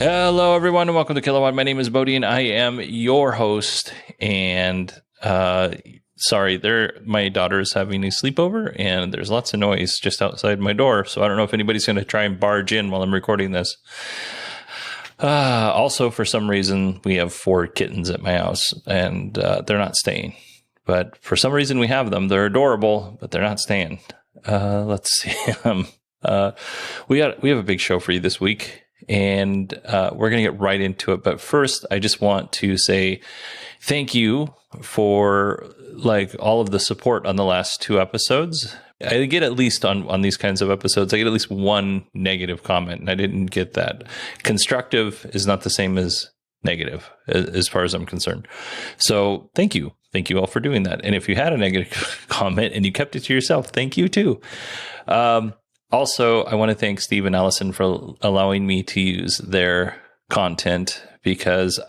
Hello, everyone, and welcome to Kilowatt. My name is Bodie, and I am your host. And sorry, my daughter is having a sleepover, and there's lots of noise just outside my door. So I don't know if anybody's going to try and barge in while I'm recording this. Also, for some reason, we have 4 kittens at my house, and they're not staying. But for some reason, we have them. They're adorable, but they're not staying. Let's see. We have a big show for you this week. And we're going to get right into it. But first, I just want to say thank you for all of the support on the last 2 episodes. I get at least on these kinds of episodes, I get at least 1 negative comment, and I didn't get that. Constructive is not the same as negative as far as I'm concerned. So thank you. Thank you all for doing that. And if you had a negative comment and you kept it to yourself, thank you too. Also, I want to thank Steve and Allison for allowing me to use their content, because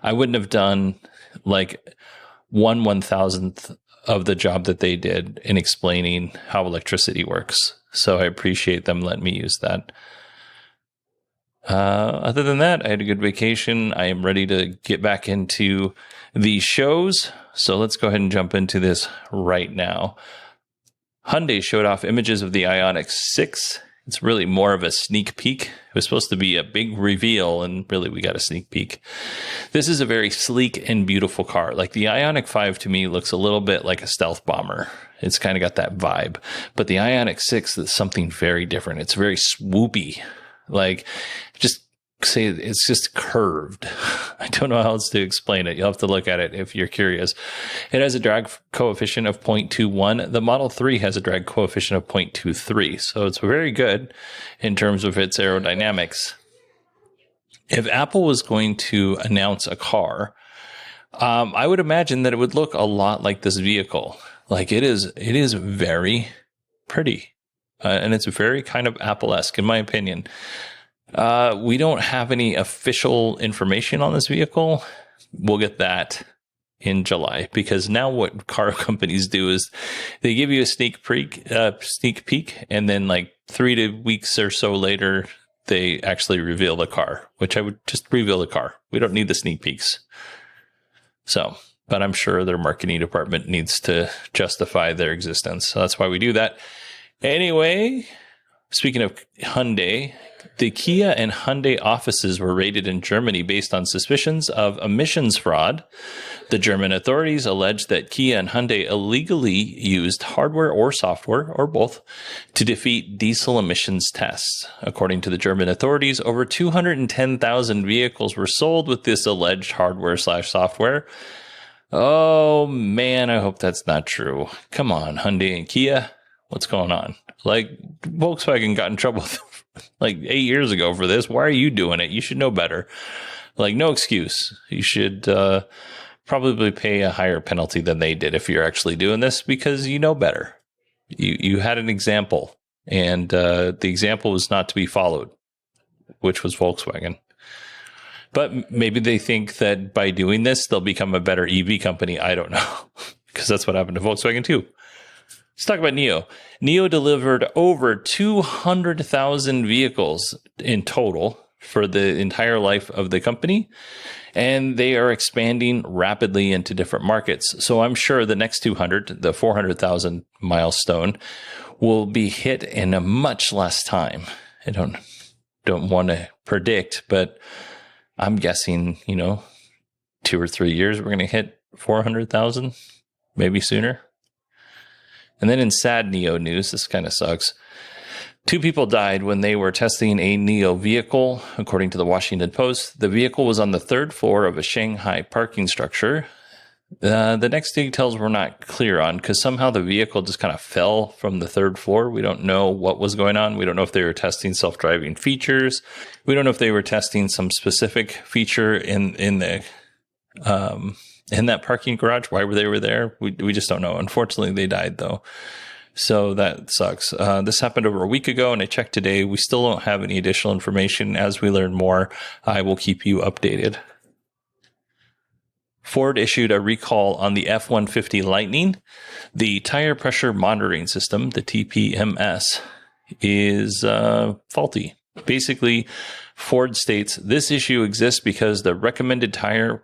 I wouldn't have done 1/1000th of the job that they did in explaining how electricity works. So I appreciate them letting me use that. Other than that, I had a good vacation. I am ready to get back into the shows. So let's go ahead and jump into this right now. Hyundai showed off images of the Ioniq 6. It's really more of a sneak peek. It was supposed to be a big reveal, and really we got a sneak peek. This is a very sleek and beautiful car. The Ioniq 5 to me looks a little bit like a stealth bomber. It's kind of got that vibe. But the Ioniq 6 is something very different. It's very swoopy. Just say it's just curved. I don't know how else to explain it. You'll have to look at it if you're curious. It has a drag coefficient of 0.21. The Model 3 has a drag coefficient of 0.23. So it's very good in terms of its aerodynamics. If Apple was going to announce a car, I would imagine that it would look a lot like this vehicle. It is very pretty. And it's very kind of Apple-esque, in my opinion. We don't have any official information on this vehicle. We'll get that in July, because now what car companies do is they give you a sneak peek, and then 3 weeks or so later, they actually reveal the car, which I would just reveal the car. We don't need the sneak peeks. So, but I'm sure their marketing department needs to justify their existence. So that's why we do that. Anyway, speaking of Hyundai, the Kia and Hyundai offices were raided in Germany based on suspicions of emissions fraud. The German authorities alleged that Kia and Hyundai illegally used hardware or software, or both, to defeat diesel emissions tests. According to the German authorities, over 210,000 vehicles were sold with this alleged hardware/software. Oh man, I hope that's not true. Come on, Hyundai and Kia. What's going on? Volkswagen got in trouble 8 years ago for this. Why are you doing it? You should know better. No excuse. You should probably pay a higher penalty than they did if you're actually doing this, because you know better. You had an example, and the example was not to be followed, which was Volkswagen. But maybe they think that by doing this, they'll become a better EV company. I don't know, because that's what happened to Volkswagen too. Let's talk about NIO. NIO delivered over 200,000 vehicles in total for the entire life of the company, and they are expanding rapidly into different markets. So I'm sure the next 200, the 400,000 milestone, will be hit in a much less time. I don't want to predict, but I'm guessing, 2 or 3 years, we're going to hit 400,000, maybe sooner. And then in sad NIO news, this kind of sucks. 2 people died when they were testing a NIO vehicle, according to the Washington Post. The vehicle was on the 3rd floor of a Shanghai parking structure. The next details we're not clear on, because somehow the vehicle just kind of fell from the 3rd floor. We don't know what was going on. We don't know if they were testing self-driving features. We don't know if they were testing some specific feature in that parking garage. Why they were there, we just don't know. Unfortunately, they died though. So that sucks. This happened over a week ago, and I checked today. We still don't have any additional information. As we learn more, I will keep you updated. Ford issued a recall on the F-150 Lightning. The tire pressure monitoring system, the TPMS, is faulty. Basically, Ford states this issue exists because the recommended tire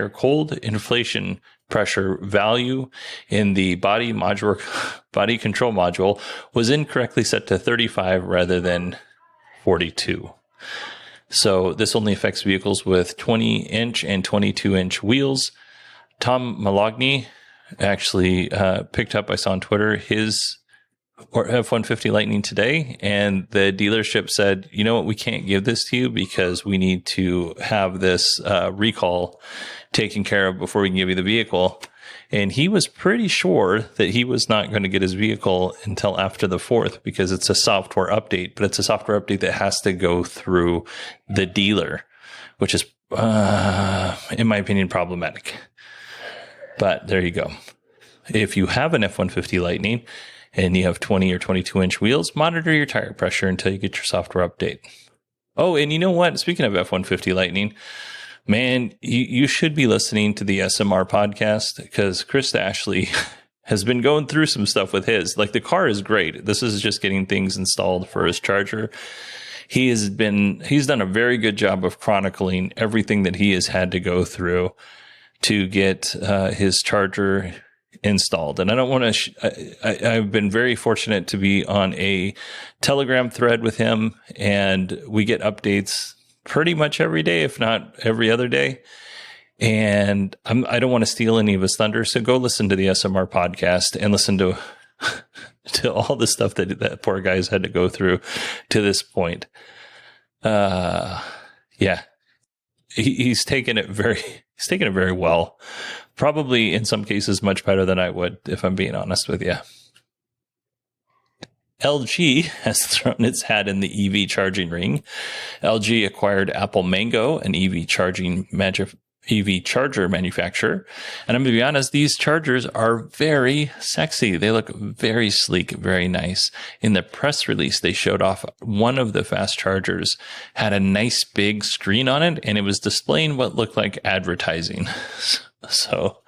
cold inflation pressure value in the body control module was incorrectly set to 35 rather than 42. So this only affects vehicles with 20-inch and 22-inch wheels. Tom Malogny actually picked up, I saw on Twitter, his F-150 Lightning today, and the dealership said, you know what, we can't give this to you because we need to have this recall taken care of before we can give you the vehicle. And he was pretty sure that he was not going to get his vehicle until after the 4th because it's a software update, but it's a software update that has to go through the dealer, which is, in my opinion, problematic. But there you go. If you have an F-150 Lightning and you have 20 or 22-inch wheels, monitor your tire pressure until you get your software update. Oh, and you know what? Speaking of F-150 Lightning, man, you should be listening to the SMR podcast because Chris Ashley has been going through some stuff with his. Like, the car is great. This is just getting things installed for his charger. He's done a very good job of chronicling everything that he has had to go through to get his charger installed. And I don't want to, I've been very fortunate to be on a Telegram thread with him, and we get updates pretty much every day, if not every other day. And I don't want to steal any of his thunder. So go listen to the SMR podcast and listen to all the stuff that poor guy's had to go through to this point. Yeah, he's taken it very well. Probably in some cases much better than I would, if I'm being honest with you. LG has thrown its hat in the EV charging ring. LG acquired Apple Mango, an EV charger manufacturer. And I'm going to be honest, these chargers are very sexy. They look very sleek, very nice. In the press release, they showed off one of the fast chargers had a nice big screen on it, and it was displaying what looked like advertising. So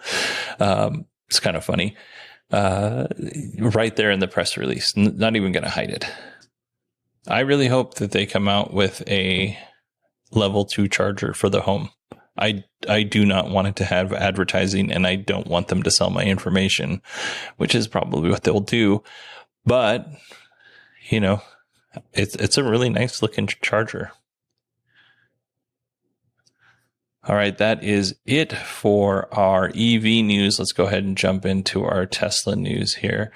it's kind of funny. Right there in the press release, not even going to hide it. I really hope that they come out with a level 2 charger for the home. I do not want it to have advertising, and I don't want them to sell my information, which is probably what they'll do. But, you know, it's a really nice looking charger. All right, that is it for our EV news. Let's go ahead and jump into our Tesla news here.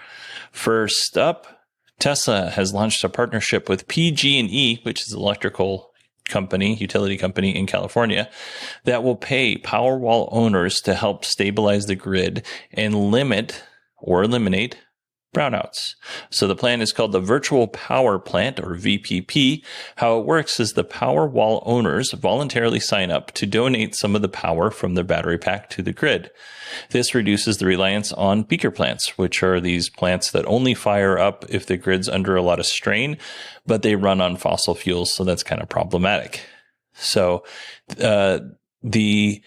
First up, Tesla has launched a partnership with PG&E, which is an electrical company, utility company in California, that will pay Powerwall owners to help stabilize the grid and limit or eliminate brownouts. So the plan is called the Virtual Power Plant, or VPP. How it works is the Powerwall owners voluntarily sign up to donate some of the power from their battery pack to the grid. This reduces the reliance on peaker plants, which are these plants that only fire up if the grid's under a lot of strain, but they run on fossil fuels, so that's kind of problematic. So the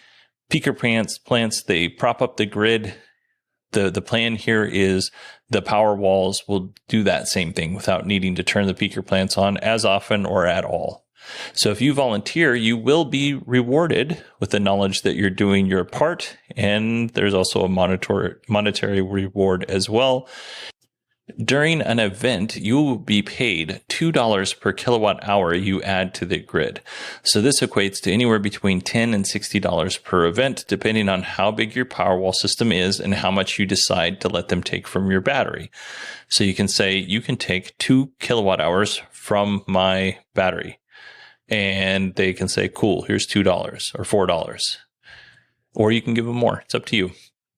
peaker plants, they prop up the grid. The plan here is the Powerwalls will do that same thing without needing to turn the peaker plants on as often or at all. So if you volunteer, you will be rewarded with the knowledge that you're doing your part, and there's also a monetary reward as well. During an event, you will be paid $2 per kilowatt hour you add to the grid. So this equates to anywhere between $10 and $60 per event, depending on how big your Powerwall system is and how much you decide to let them take from your battery. So you can say, you can take 2 kilowatt hours from my battery. And they can say, cool, here's $2 or $4. Or you can give them more. It's up to you.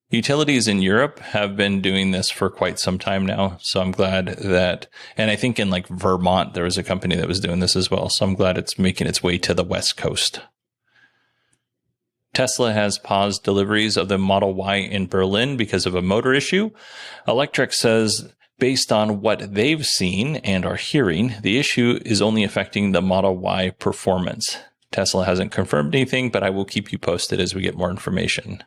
Utilities in Europe have been doing this for quite some time now. So I'm glad that, and I think in like Vermont, there was a company that was doing this as well. So I'm glad it's making its way to the West Coast. Tesla has paused deliveries of the Model Y in Berlin because of a motor issue. Electrek says, based on what they've seen and are hearing, the issue is only affecting the Model Y performance. Tesla hasn't confirmed anything, but I will keep you posted as we get more information.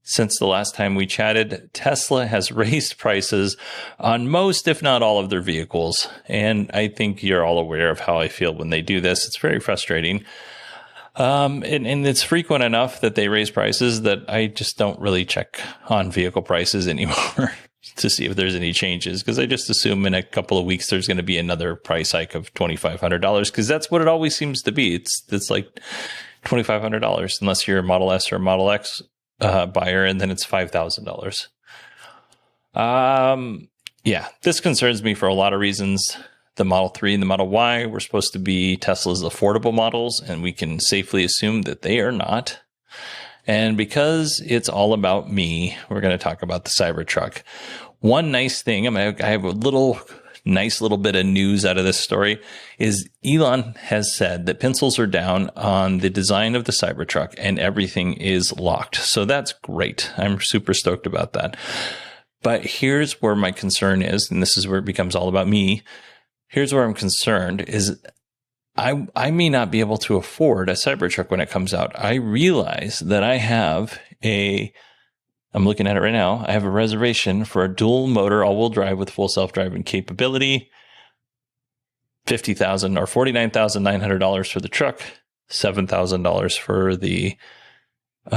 since the last time we chatted, Tesla has raised prices on most, if not all, of their vehicles. And I think you're all aware of how I feel when they do this. It's very frustrating. And it's frequent enough that they raise prices that I just don't really check on vehicle prices anymore to see if there's any changes, because I just assume in a couple of weeks there's going to be another price hike of $2,500, because that's what it always seems to be. It's like $2,500 unless you're a Model S or a Model X buyer, and then it's $5,000. Yeah, this concerns me for a lot of reasons. The Model 3 and the Model Y were supposed to be Tesla's affordable models, and we can safely assume that they are not. And because it's all about me, we're going to talk about the Cybertruck. One nice thing, I have a nice little bit of news out of this story, is Elon has said that pencils are down on the design of the Cybertruck and everything is locked. So that's great. I'm super stoked about that. But here's where my concern is, and this is where it becomes all about me. Here's where I'm concerned is I may not be able to afford a Cybertruck when it comes out. I realize that I'm looking at it right now. I have a reservation for a dual motor all-wheel drive with full self-driving capability. $50,000 or $49,900 for the truck, $7,000 for the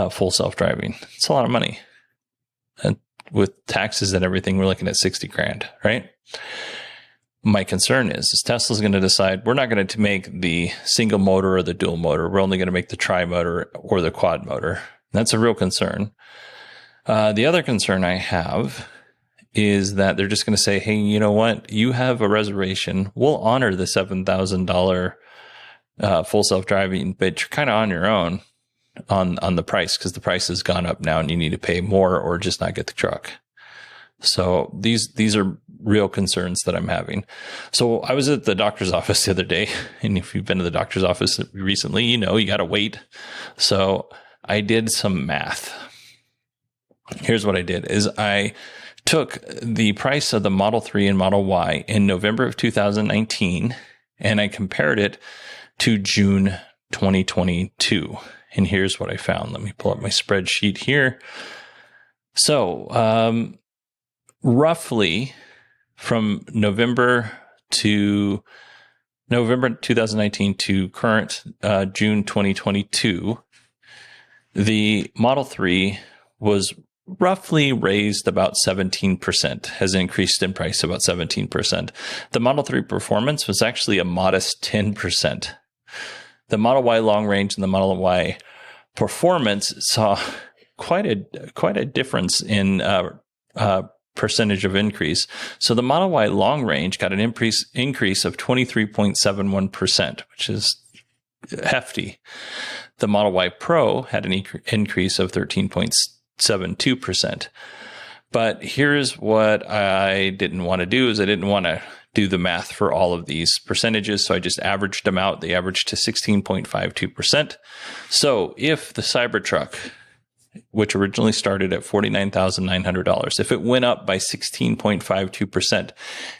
full self-driving. It's a lot of money. And with taxes and everything, we're looking at $60,000, right? My concern is Tesla's going to decide we're not going to make the single motor or the dual motor. We're only going to make the tri-motor or the quad motor. That's a real concern. The other concern I have is that they're just going to say, hey, you know what? You have a reservation. We'll honor the $7,000 full self-driving, but you're kind of on your own on the price, because the price has gone up now and you need to pay more or just not get the truck. So these are real concerns that I'm having. So I was at the doctor's office the other day, and if you've been to the doctor's office recently, you know you got to wait. So I did some math. Here's what I did is I took the price of the Model 3 and Model Y in November of 2019, and I compared it to June 2022. And here's what I found. Let me pull up my spreadsheet here. So, roughly from November 2019 to current June 2022, the Model 3 was roughly raised about 17%, has increased in price about 17%. The Model 3 Performance was actually a modest 10%. The Model Y Long Range and the Model Y Performance saw quite a difference in percentage of increase. So the Model Y Long Range got an increase of 23.71%, which is hefty. The Model Y Pro had an increase of 13.72%. But here's what I didn't want to do is I didn't want to do the math for all of these percentages. So I just averaged them out. They averaged to 16.52%. So if the Cybertruck, which originally started at $49,900, if it went up by 16.52%,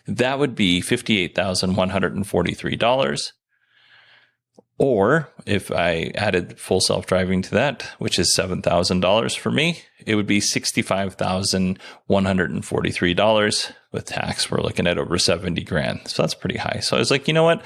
that would be $58,143. Or if I added full self-driving to that, which is $7,000 for me, it would be $65,143. With tax, we're looking at over $70,000. So that's pretty high. So I was like, you know what?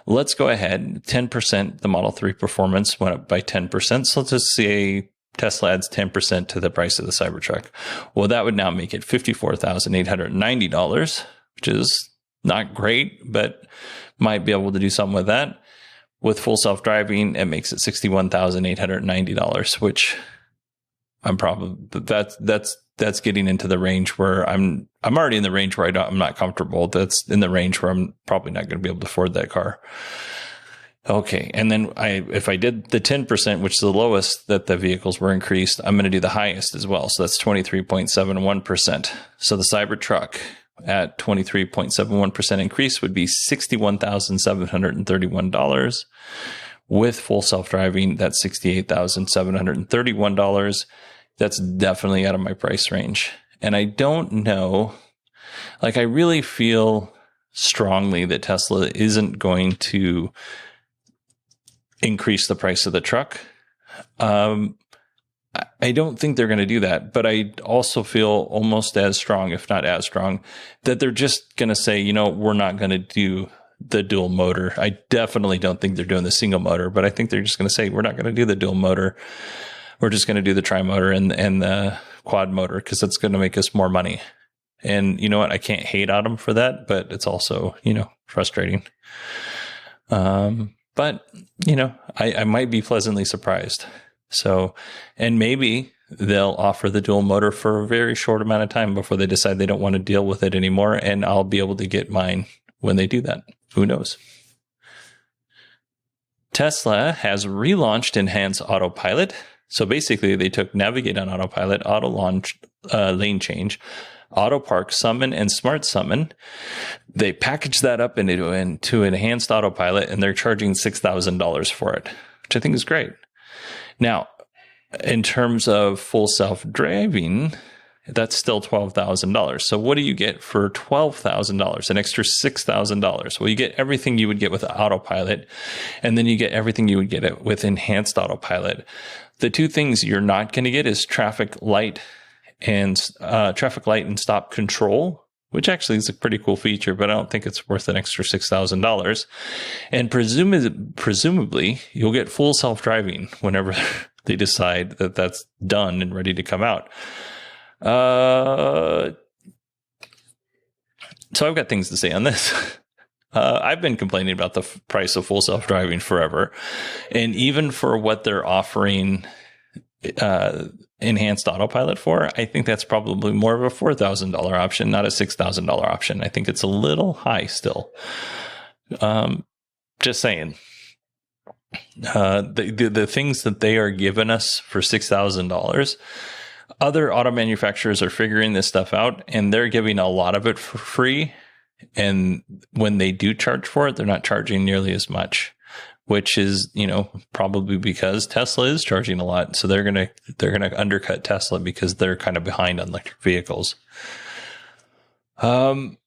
Let's go ahead. 10%, the Model 3 Performance went up by 10%. So let's just say Tesla adds 10% to the price of the Cybertruck. Well, that would now make it $54,890, which is not great, but might be able to do something with that. With full self-driving, it makes it $61,890, which I'm probably that's getting into the range where I'm already in the range where I'm not comfortable. That's in the range where I'm probably not going to be able to afford that car. Okay, and then if I did the 10%, which is the lowest that the vehicles were increased, I'm going to do the highest as well. So that's 23.71%. So the Cybertruck at 23.71% increase would be $61,731. With full self-driving, that's $68,731. That's definitely out of my price range. And I don't know, I really feel strongly that Tesla isn't going to increase the price of the truck. I I don't think they're going to do that, but I also feel almost as strong, if not as strong, that they're just going to say, we're not going to do the dual motor. I definitely don't think they're doing the single motor, but I think they're just going to say, we're not going to do the dual motor. We're just going to do the tri-motor and the quad motor because it's going to make us more money. And you know what? I can't hate on them for that, but it's also, frustrating. But, I might be pleasantly surprised. So, and maybe they'll offer the dual motor for a very short amount of time before they decide they don't want to deal with it anymore. And I'll be able to get mine when they do that. Who knows? Tesla has relaunched Enhanced Autopilot. So basically they took Navigate on Autopilot, Auto Launch, Lane Change, Auto Park, Summon, and Smart Summon. They packaged that up into Enhanced Autopilot, and they're charging $6,000 for it, which I think is great. Now, in terms of full self-driving, that's still $12,000. So what do you get for $12,000, an extra $6,000? Well, you get everything you would get with Autopilot, and then you get everything you would get with Enhanced Autopilot. The two things you're not going to get is traffic light and stop control, which actually is a pretty cool feature, but I don't think it's worth an extra $6,000. And presumably, you'll get full self-driving whenever they decide that that's done and ready to come out. So I've got things to say on this. I've been complaining about the price of full self-driving forever. And even for what they're offering Enhanced Autopilot for, I think that's probably more of a $4,000 option, not a $6,000 option. I think it's a little high still. Just saying. The things that they are giving us for $6,000, other auto manufacturers are figuring this stuff out, and they're giving a lot of it for free. And when they do charge for it, they're not charging nearly as much, which is, probably because Tesla is charging a lot. So they're going to undercut Tesla because they're kind of behind on electric vehicles. So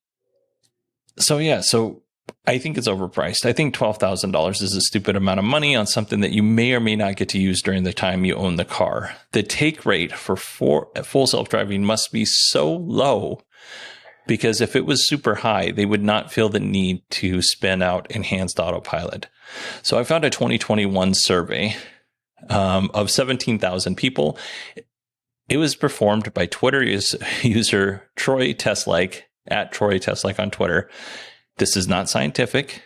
I think it's overpriced. I think $12,000 is a stupid amount of money on something that you may or may not get to use during the time you own the car. The take rate for full self-driving must be so low, because if it was super high, they would not feel the need to spin out Enhanced Autopilot. So I found a 2021 survey of 17,000 people. It was performed by Twitter user Troy Teslike, at Troy Teslike on Twitter. This is not scientific,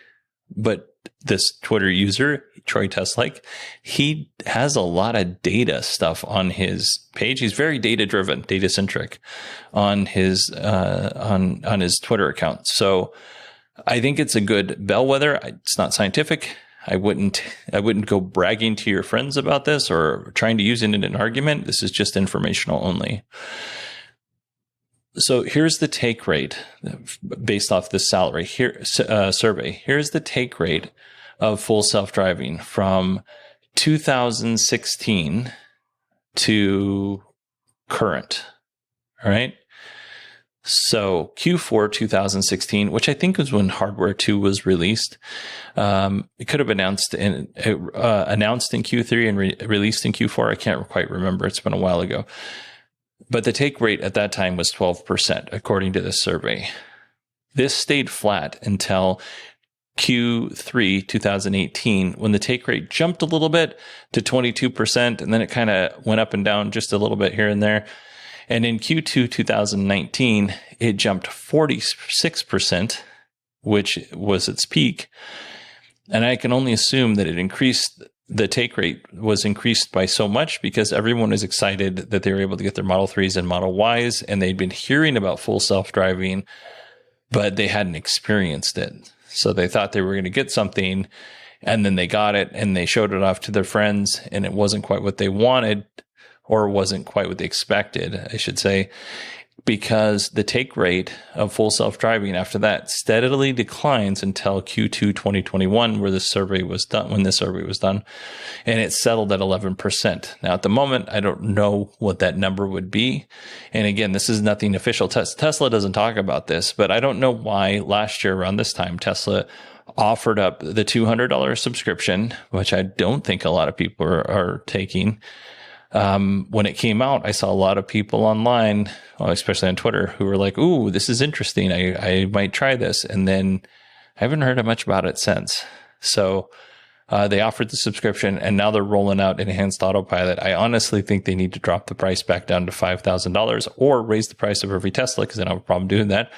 but this Twitter user, Troy Teslike, he has a lot of data stuff on his page. He's very data-driven, data-centric on his on his Twitter account. So I think it's a good bellwether. It's not scientific. I wouldn't go bragging to your friends about this or trying to use it in an argument. This is just informational only. So here's the take rate based off this survey. Here's the take rate of full self-driving from 2016 to current. All right. So Q4 2016, which I think was when Hardware 2 was released. It could have been announced in Q3 and released in Q4. I can't quite remember. It's been a while ago. But the take rate at that time was 12%, according to this survey. This stayed flat until Q3 2018, when the take rate jumped a little bit to 22%, and then it kind of went up and down just a little bit here and there. And in Q2 2019, it jumped 46%, which was its peak. And I can only assume that the take rate was increased by so much because everyone was excited that they were able to get their Model 3s and Model Ys, and they'd been hearing about full self-driving, but they hadn't experienced it. So they thought they were going to get something, and then they got it, and they showed it off to their friends, and it wasn't quite what they wanted, or wasn't quite what they expected, I should say, because the take rate of full self-driving after that steadily declines until Q2 2021, when this survey was done, and it settled at 11%. Now, at the moment, I don't know what that number would be. And again, this is nothing official. Tesla doesn't talk about this, but I don't know why last year around this time, Tesla offered up the $200 subscription, which I don't think a lot of people are taking. when it came out, I saw a lot of people online, especially on Twitter, who were like, "Ooh, this is interesting. I might try this." And then I haven't heard much about it since. So they offered the subscription, and now they're rolling out Enhanced Autopilot. I honestly think they need to drop the price back down to $5,000 or raise the price of every Tesla, because I don't have a problem doing that,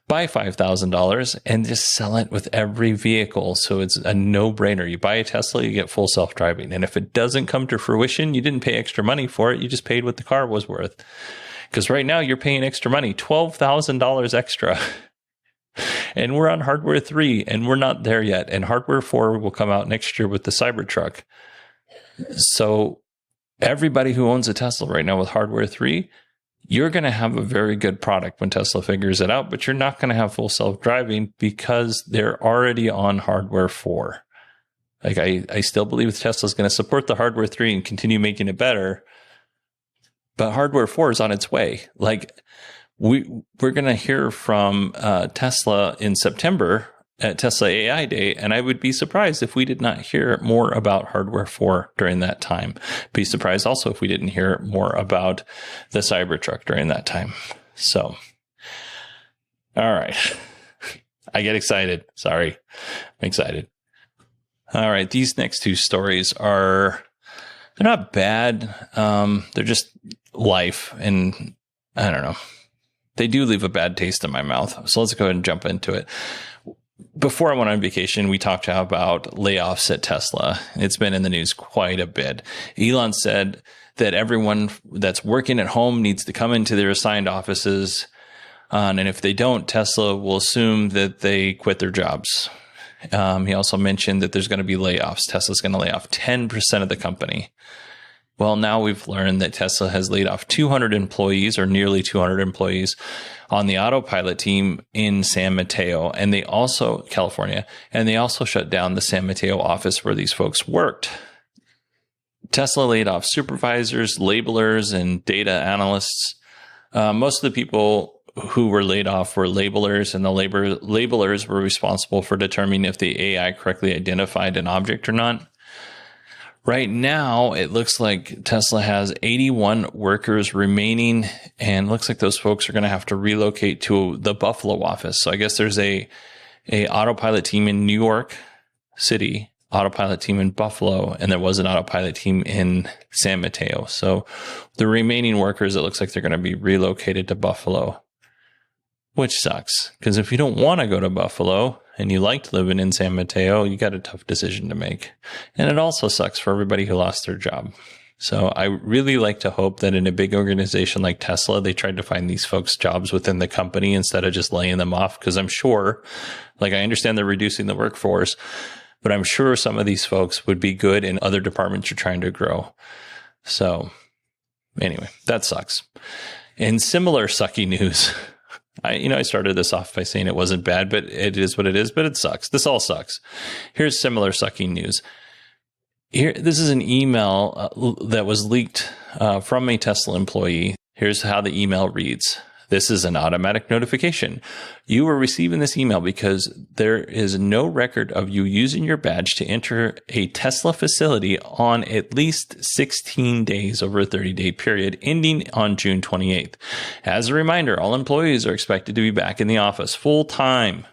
by $5,000 and just sell it with every vehicle. So it's a no-brainer. You buy a Tesla, you get full self-driving. And if it doesn't come to fruition, you didn't pay extra money for it. You just paid what the car was worth. Because right now you're paying extra money, $12,000 extra. And we're on hardware 3 and we're not there yet. And hardware 4 will come out next year with the Cybertruck. So everybody who owns a Tesla right now with hardware 3, you're going to have a very good product when Tesla figures it out, but you're not going to have full self-driving because they're already on hardware 4. Like I still believe Tesla's going to support the hardware 3 and continue making it better, but hardware 4 is on its way. Like we're going to hear from Tesla in September at Tesla AI Day, and I would be surprised if we did not hear more about hardware 4 during that time. Be surprised also if we didn't hear more about the Cybertruck during that time. So, all right. I get excited. Sorry. I'm excited. All right. These next 2 stories they're not bad. They're just life, and I don't know. They do leave a bad taste in my mouth. So let's go ahead and jump into it. Before I went on vacation, we talked about layoffs at Tesla. It's been in the news quite a bit. Elon said that everyone that's working at home needs to come into their assigned offices. And if they don't, Tesla will assume that they quit their jobs. He also mentioned that there's going to be layoffs. Tesla's going to lay off 10% of the company. Well, now we've learned that Tesla has laid off 200 employees, or nearly 200 employees, on the autopilot team in San Mateo, and California, and they also shut down the San Mateo office where these folks worked. Tesla laid off supervisors, labelers, and data analysts. Most of the people who were laid off were labelers, and the labelers were responsible for determining if the AI correctly identified an object or not. Right now, it looks like Tesla has 81 workers remaining, and looks like those folks are going to have to relocate to the Buffalo office. So I guess there's a autopilot team in New York City, autopilot team in Buffalo, and there was an autopilot team in San Mateo. So the remaining workers, it looks like they're going to be relocated to Buffalo, which sucks, because if you don't want to go to Buffalo and you liked living in San Mateo, you got a tough decision to make. And it also sucks for everybody who lost their job. So I really like to hope that in a big organization like Tesla, they tried to find these folks jobs within the company instead of just laying them off. Because I'm sure, I understand they're reducing the workforce, but I'm sure some of these folks would be good in other departments you're trying to grow. So anyway, that sucks. In similar sucky news, I started this off by saying it wasn't bad, but it is what it is, but it sucks. This all sucks. Here's similar sucking news. This is an email that was leaked from a Tesla employee. Here's how the email reads. This is an automatic notification. You are receiving this email because there is no record of you using your badge to enter a Tesla facility on at least 16 days over a 30-day period ending on June 28th. As a reminder, all employees are expected to be back in the office full time.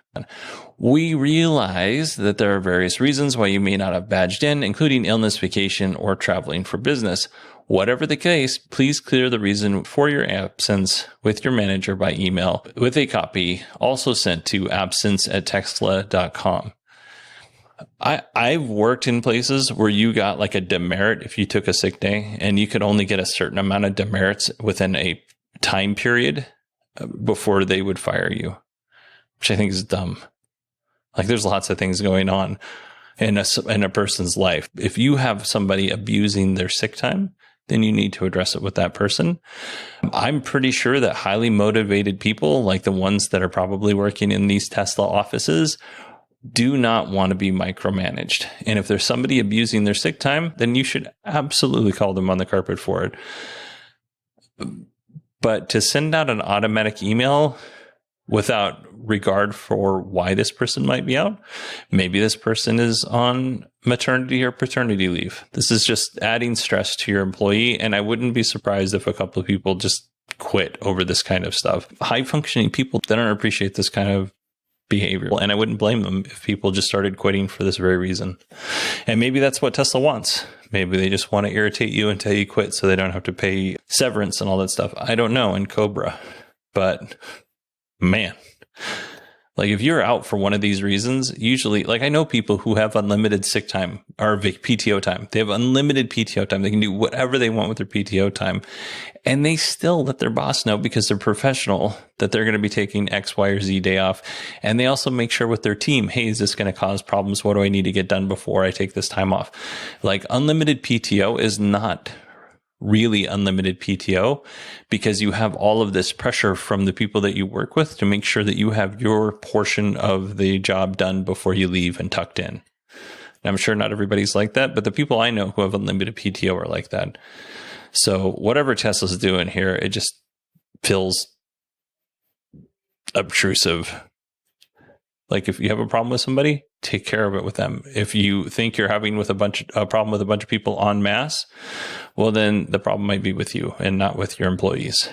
We realize that there are various reasons why you may not have badged in, including illness, vacation, or traveling for business. Whatever the case, please clear the reason for your absence with your manager by email, with a copy also sent to absence@tesla.com. I've worked in places where you got like a demerit if you took a sick day, and you could only get a certain amount of demerits within a time period before they would fire you, which I think is dumb. There's lots of things going on in a person's life. If you have somebody abusing their sick time, then you need to address it with that person. I'm pretty sure that highly motivated people, like the ones that are probably working in these Tesla offices, do not want to be micromanaged. And if there's somebody abusing their sick time, then you should absolutely call them on the carpet for it. But to send out an automatic email, without regard for why this person might be out. Maybe this person is on maternity or paternity leave. This is just adding stress to your employee. And I wouldn't be surprised if a couple of people just quit over this kind of stuff. High functioning people, they don't appreciate this kind of behavior. And I wouldn't blame them if people just started quitting for this very reason. And maybe that's what Tesla wants. Maybe they just want to irritate you until you quit so they don't have to pay severance and all that stuff. I don't know in Cobra. But man, like if you're out for one of these reasons, usually, like I know people who have unlimited sick time or PTO time. They have unlimited PTO time. They can do whatever they want with their PTO time. And they still let their boss know because they're professional that they're going to be taking X, Y, or Z day off. And they also make sure with their team, hey, is this going to cause problems? What do I need to get done before I take this time off? Like unlimited PTO is not really unlimited PTO because you have all of this pressure from the people that you work with to make sure that you have your portion of the job done before you leave and tucked in. And I'm sure not everybody's like that, but the people I know who have unlimited PTO are like that. So whatever Tesla's doing here, it just feels obtrusive. Like if you have a problem with somebody, take care of it with them. If you think you're having a problem with a bunch of people en masse, well, then the problem might be with you and not with your employees.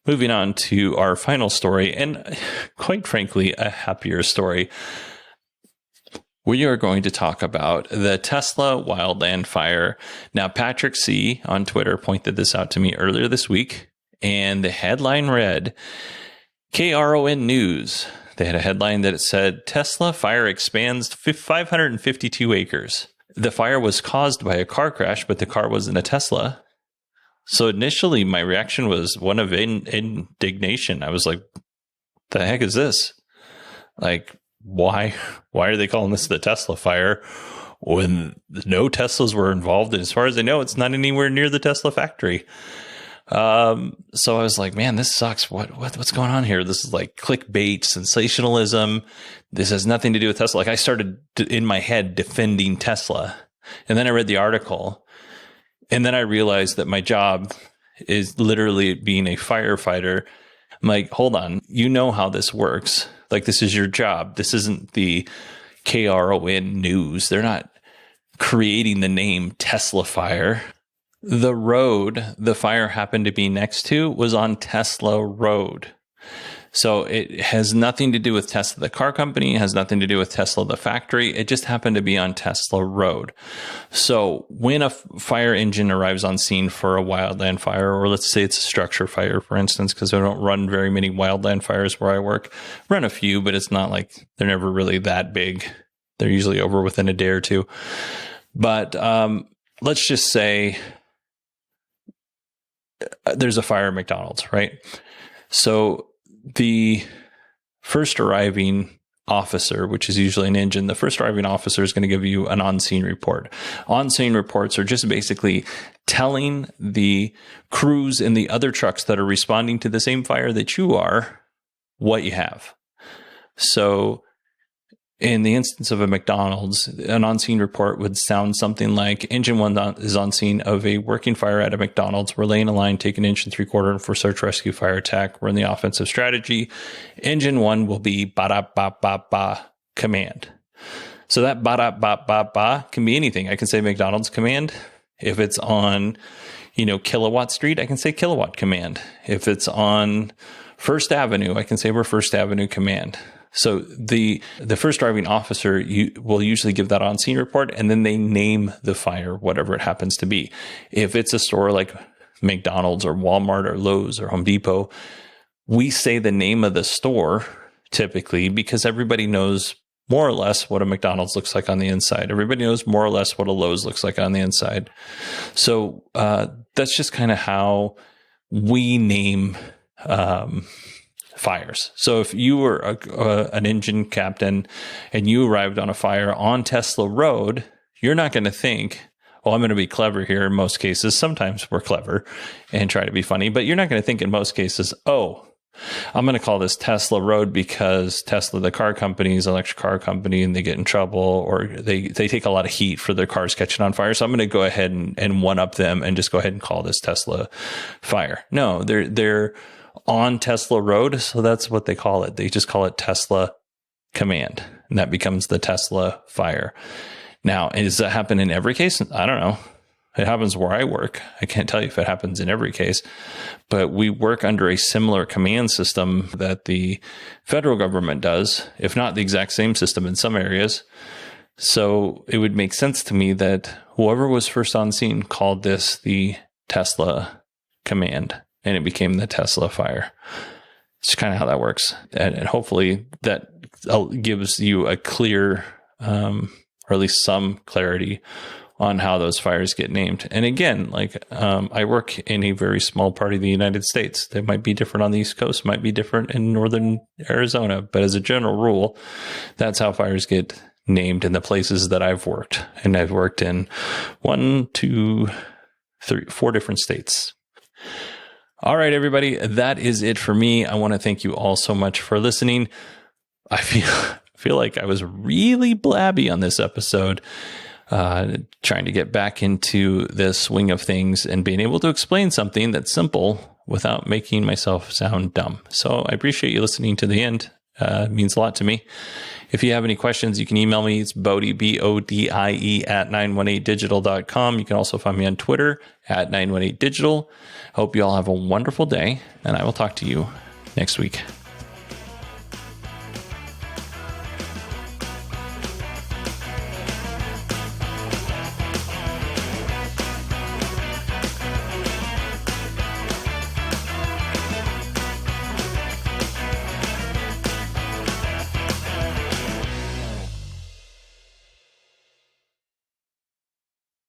Moving on to our final story, and quite frankly, a happier story. We are going to talk about the Tesla wildland fire. Now, Patrick C. on Twitter pointed this out to me earlier this week, and the headline read, KRON News. They had a headline that said, Tesla fire expands 552 acres. The fire was caused by a car crash, but the car wasn't a Tesla. So initially, my reaction was one of indignation. I was like, the heck is this? Like, why are they calling this the Tesla fire when no Teslas were involved? And as far as I know, it's not anywhere near the Tesla factory. So I was like, man, this sucks. What's going on here? This is like clickbait, sensationalism. This has nothing to do with Tesla. Like I started in my head defending Tesla, and then I read the article, and then I realized that my job is literally being a firefighter. I'm like, hold on, you know how this works. Like this is your job. This isn't the KRON News. They're not creating the name Tesla fire. The road the fire happened to be next to was on Tesla Road. So it has nothing to do with Tesla, the car company. It has nothing to do with Tesla, the factory. It just happened to be on Tesla Road. So when a fire engine arrives on scene for a wildland fire, or let's say it's a structure fire, for instance, because I don't run very many wildland fires where I work, run a few, but it's not like they're never really that big. They're usually over within a day or two. But let's just say there's a fire at McDonald's, right? So the first arriving officer, which is usually an engine, the first arriving officer is going to give you an on-scene report. On-scene reports are just basically telling the crews in the other trucks that are responding to the same fire that you are what you have. So in the instance of a McDonald's, an on-scene report would sound something like, Engine 1 is on scene of a working fire at a McDonald's. We're laying a line, taking 1 3/4 for search, rescue, fire, attack. We're in the offensive strategy. Engine 1 will be ba-da-ba-ba-ba command. So that ba-da-ba-ba-ba can be anything. I can say McDonald's command. If it's on, Kilowatt Street, I can say Kilowatt command. If it's on First Avenue, I can say we're First Avenue command. So the first driving officer will usually give that on-scene report, and then they name the fire, whatever it happens to be. If it's a store like McDonald's or Walmart or Lowe's or Home Depot, we say the name of the store typically because everybody knows more or less what a McDonald's looks like on the inside. Everybody knows more or less what a Lowe's looks like on the inside. So that's just kind of how we name fires. So if you were an engine captain and you arrived on a fire on Tesla Road, you're not going to think, well, I'm going to be clever here in most cases. Sometimes we're clever and try to be funny, but you're not going to think in most cases, oh, I'm going to call this Tesla Road because Tesla, the car company, is an electric car company and they get in trouble or they take a lot of heat for their cars catching on fire. So I'm going to go ahead and one up them and just go ahead and call this Tesla fire. No, they're on Tesla road. So that's what they call it. They just call it Tesla command, and that becomes the Tesla fire. Now, does that happen in every case? I don't know. It happens where I work. I can't tell you if it happens in every case, but we work under a similar command system that the federal government does, if not the exact same system in some areas. So it would make sense to me that whoever was first on scene called this the Tesla command, and it became the Tesla fire. It's kind of how that works. And hopefully that gives you a clear, or at least some clarity on how those fires get named. And again, I work in a very small part of the United States. They might be different on the East Coast, might be different in northern Arizona. But as a general rule, that's how fires get named in the places that I've worked. And I've worked in 1, 2, 3, 4 different states. All right, everybody, that is it for me. I want to thank you all so much for listening. I feel like I was really blabby on this episode, trying to get back into the swing of things and being able to explain something that's simple without making myself sound dumb. So I appreciate you listening to the end. It means a lot to me. If you have any questions, you can email me. It's Bodie, BODIE @918digital.com. You can also find me on Twitter @918digital. I hope you all have a wonderful day, and I will talk to you next week.